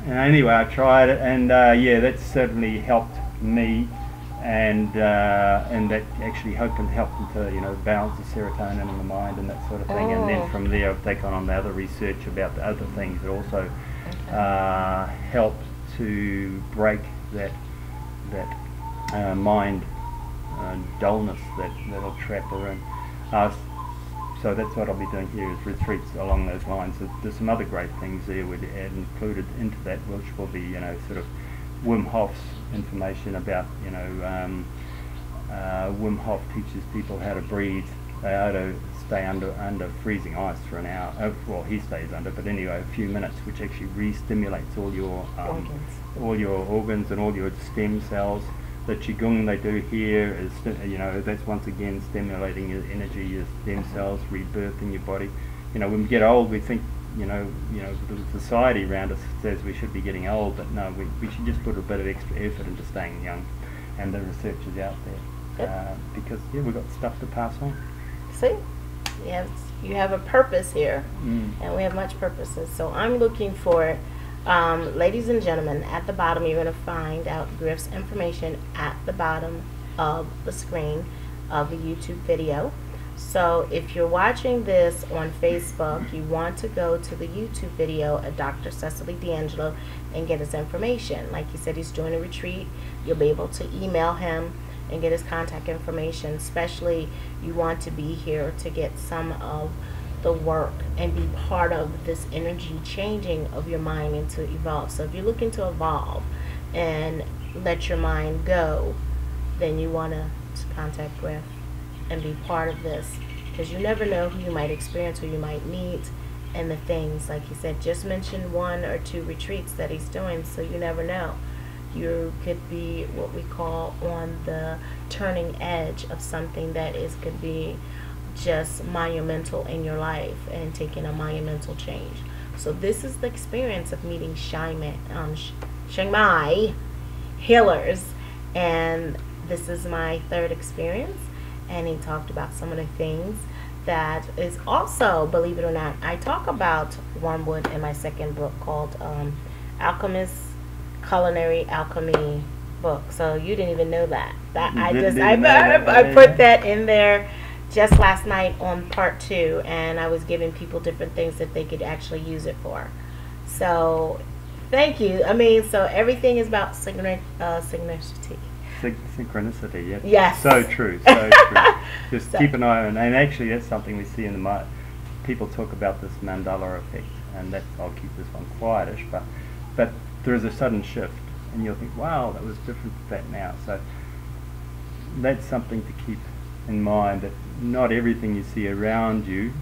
And anyway, I tried it, and that certainly helped me, and that actually helped me to balance the serotonin in the mind and that sort of thing. And then from there, I've taken on the other research about the other things that also help to break that mind dullness that'll trap her in. So that's what I'll be doing here, is retreats along those lines. There's some other great things there we'd add included into that, which will be, sort of Wim Hof's information about, Wim Hof teaches people how to breathe, how to stay under freezing ice for an hour. Well, he stays under, but anyway, a few minutes, which actually re-stimulates all your organs and all your stem cells. The Qigong they do here is, that's once again stimulating your energy, your stem cells, rebirthing your body. When we get old, we think, the society around us says we should be getting old, but no, we should just put a bit of extra effort into staying young, and the research is out there. Yep. because we've got stuff to pass on. See, you have a purpose here, and we have much purposes. So I'm looking for, ladies and gentlemen, at the bottom you're going to find out Griff's information at the bottom of the screen of the YouTube video. So if you're watching this on Facebook, you want to go to the YouTube video of Dr. Cesily DeAngelo and get his information. Like he said, he's doing a retreat. You'll be able to email him and get his contact information. Especially you want to be here to get some of the work and be part of this energy changing of your mind and to evolve. So if you're looking to evolve and let your mind go, then you want to contact Griff and be part of this, because you never know who you might experience, who you might meet, and the things. Like he said, just mention 1 or 2 retreats that he's doing, so you never know. You could be what we call on the turning edge of something that could be just monumental in your life and taking a monumental change. So this is the experience of meeting Chiang Mai healers, and this is my 3rd experience. And he talked about some of the things that is also, believe it or not, I talk about wormwood in my 2nd book called Alchemist Culinary Alchemy book. So you didn't even know that. I put that in there just last night on part 2, and I was giving people different things that they could actually use it for. So thank you. I mean, so everything is about synchronicity. Synchronicity, yeah. Yes. So true, so true. Just keep an eye on, and actually that's something we see in the mind. People talk about this mandala effect, and that's, I'll keep this one quietish, but there is a sudden shift, and you'll think, wow, that was different to that now. So that's something to keep in mind, that not everything you see around you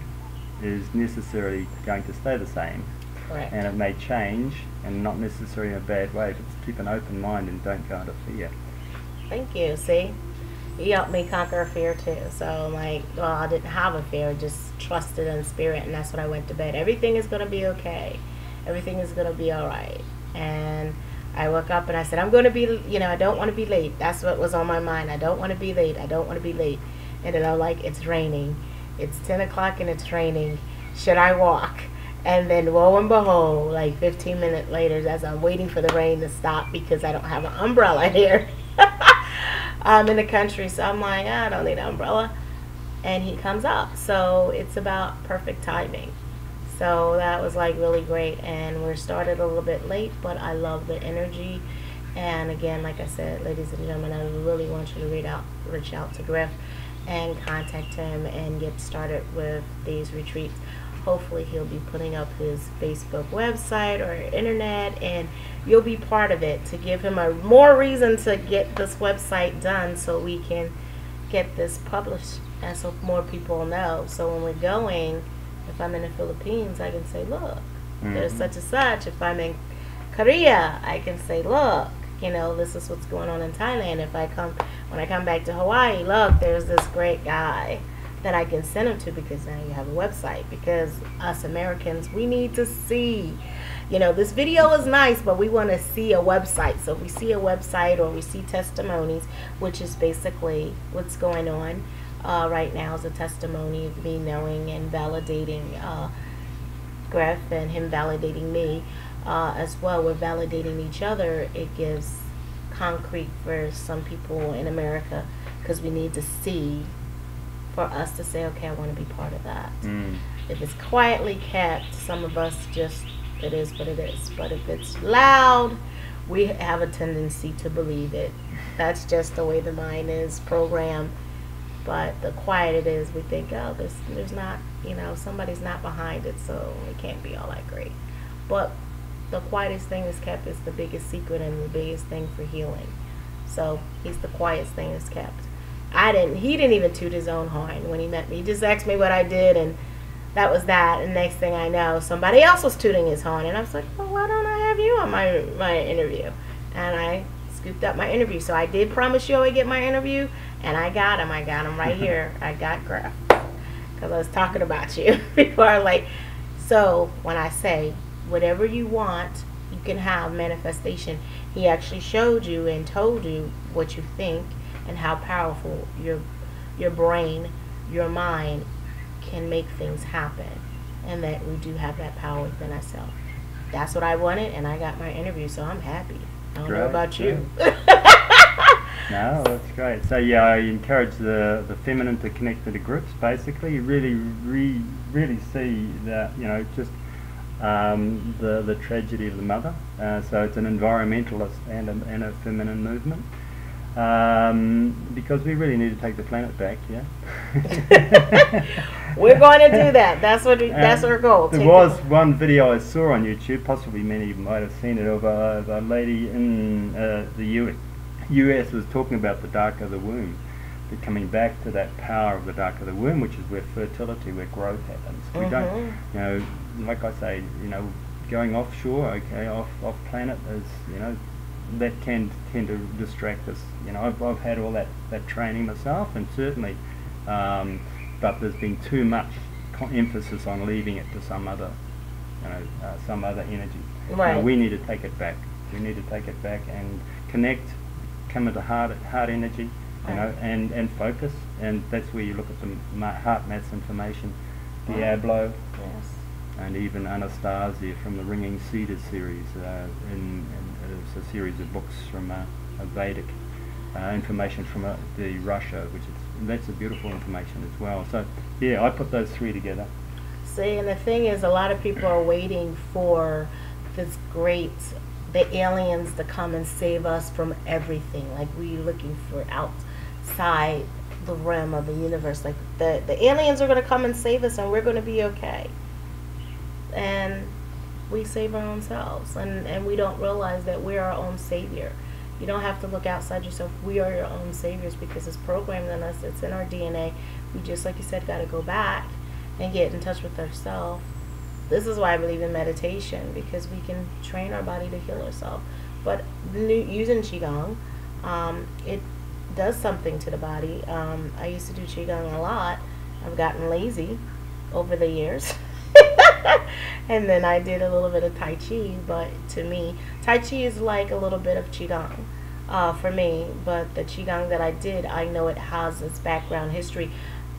is necessarily going to stay the same. Correct. And it may change, and not necessarily in a bad way, but keep an open mind and don't go into fear. Thank you. See, he helped me conquer fear too. So like, well, I didn't have a fear, just trusted in spirit, and that's when I went to bed. Everything is going to be okay. Everything is going to be all right. And I woke up and I said, I'm going to be, I don't want to be late. That's what was on my mind. I don't want to be late. I don't want to be late. And then I'm like, it's raining. It's 10 o'clock and it's raining. Should I walk? And then lo and behold, like 15 minutes later, as I'm waiting for the rain to stop because I don't have an umbrella here. I'm in the country, so I'm like, I don't need an umbrella. And he comes up. So it's about perfect timing. So that was like really great. And we're started a little bit late, but I love the energy. And again, like I said, ladies and gentlemen, I really want you to reach out to Griff and contact him and get started with these retreats. Hopefully he'll be putting up his Facebook website or internet, and you'll be part of it to give him a more reason to get this website done so we can get this published and so more people know. So when we're going, if I'm in the Philippines, I can say, look, there's such and such. If I'm in Korea, I can say, look, this is what's going on in Thailand. When I come back to Hawaii, look, there's this great guy that I can send them to, because now you have a website. Because us Americans, we need to see, this video is nice, but we want to see a website. So if we see a website or we see testimonies, which is basically what's going on right now, is a testimony of me knowing and validating Griff, and him validating me as well. We're validating each other. It gives concrete for some people in America, because we need to see, for us to say, okay, I want to be part of that. If it's quietly kept, some of us just, it is what it is. But if it's loud, we have a tendency to believe it. That's just the way the mind is programmed. But the quiet it is, we think, oh, there's not, somebody's not behind it, so it can't be all that great. But the quietest thing is kept is the biggest secret and the biggest thing for healing. So he's the quietest thing that's kept. He didn't even toot his own horn when he met me. He just asked me what I did, and that was that. And next thing I know, somebody else was tooting his horn, and I was like, well, why don't I have you on my interview? And I scooped up my interview. So I did promise you I would get my interview, and I got him. I got him right here. I got Griff, because I was talking about you before. So when I say whatever you want, you can have manifestation. He actually showed you and told you what you think, and how powerful your brain, your mind can make things happen, and that we do have that power within ourselves. That's what I wanted, and I got my interview, so I'm happy. I don't know about you. No, that's great. So yeah, I encourage the feminine to connect to the groups. Basically, you really see that, you know, just the tragedy of the mother. So it's an environmentalist and a feminine movement, because we really need to take the planet back. Yeah. We're going to do that. That's our goal. There was one video I saw on YouTube, possibly many might have seen it, of a lady in the US was talking about the dark of the womb, but coming back to that power of the dark of the womb, which is where fertility, where growth happens. We don't, you know, like I say, you know, going offshore, okay, off planet is, you know, that can tend to distract us. You know, I've had all that training myself, and certainly, but there's been too much emphasis on leaving it to some other, you know, some other energy. Right. You know, we need to take it back. We need to take it back and connect, come into heart energy, you know, and focus. And that's where you look at the heart maths information, Diablo, yes, and even Anastasia from the Ringing Cedars series. It's a series of books from a Vedic information from the Russia, that's a beautiful information as well. So yeah, I put those three together. See, and the thing is, a lot of people are waiting for this the aliens to come and save us from everything. Like, we looking for outside the realm of the universe. Like, the aliens are going to come and save us, and we're going to be okay. And we save our own selves, and we don't realize that we're our own savior. You don't have to look outside yourself. We are your own saviors, because it's programmed in us. It's in our DNA. We just, like you said, got to go back and get in touch with ourselves. This is why I believe in meditation, because we can train our body to heal ourselves. But using Qigong, it does something to the body. I used to do Qigong a lot. I've gotten lazy over the years. And then I did a little bit of Tai Chi, but to me, Tai Chi is like a little bit of Qigong for me. But the Qigong that I did, I know it has its background history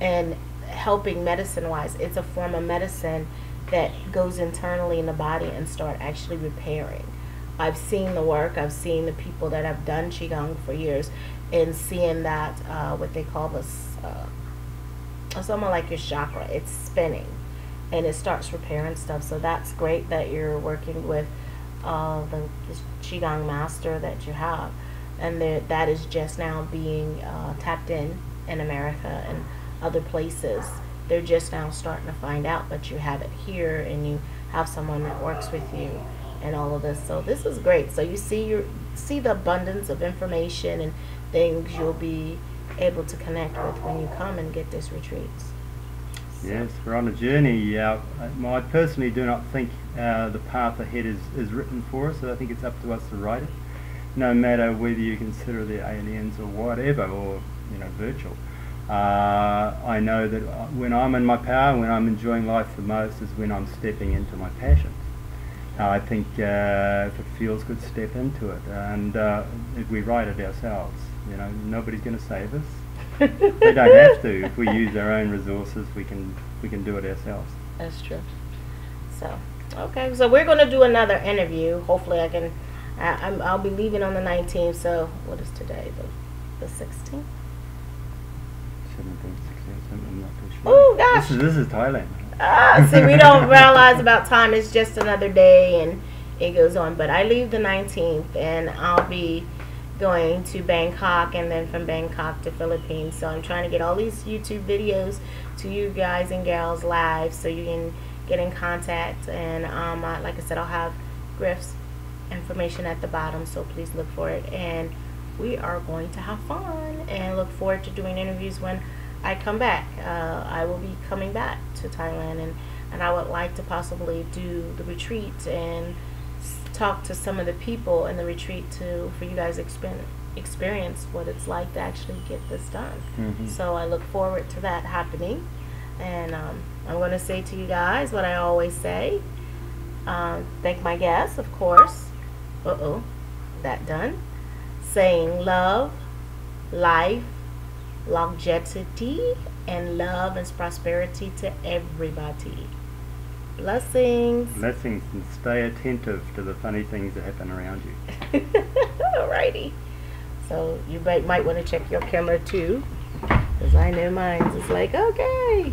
and helping medicine-wise. It's a form of medicine that goes internally in the body and start actually repairing. I've seen the work. I've seen the people that have done Qigong for years, and seeing that what they call this, something like your chakra, it's spinning, and it starts repairing stuff. So that's great that you're working with the Qigong master that you have, and that is just now being tapped in America and other places. They're just now starting to find out, but you have it here, and you have someone that works with you and all of this. So this is great. So you see the abundance of information and things you'll be able to connect with when you come and get these retreats. Yes, we're on a journey. I personally do not think the path ahead is written for us. So I think it's up to us to write it, no matter whether you consider the aliens or whatever, or, you know, virtual. I know that when I'm in my power, when I'm enjoying life the most, is when I'm stepping into my passions. I think if it feels good, step into it, and if we write it ourselves, you know, nobody's going to save us. They don't have to. If we use our own resources, we can do it ourselves. That's true. So, okay, so we're going to do another interview. Hopefully I can, I'll be leaving on the 19th, so what is today, the 16th? 17, 16, I'm not too sure. Oh, gosh. This is Thailand. See, we don't realize about time. It's just another day, and it goes on. But I leave the 19th, and I'll be going to Bangkok, and then from Bangkok to Philippines. So I'm trying to get all these YouTube videos to you guys and gals live, so you can get in contact. And like I said, I'll have Griff's information at the bottom, so please look for it. And we are going to have fun, and look forward to doing interviews when I come back. I will be coming back to Thailand, and I would like to possibly do the retreat and talk to some of the people in the retreat for you guys experience what it's like to actually get this done. So I look forward to that happening, and I'm going to say to you guys what I always say. Thank my guests, of course. That done. Saying love, life, longevity, and love and prosperity to everybody. Blessings. Blessings, and stay attentive to the funny things that happen around you. Alrighty. So you might want to check your camera too, because I know mine is like, okay.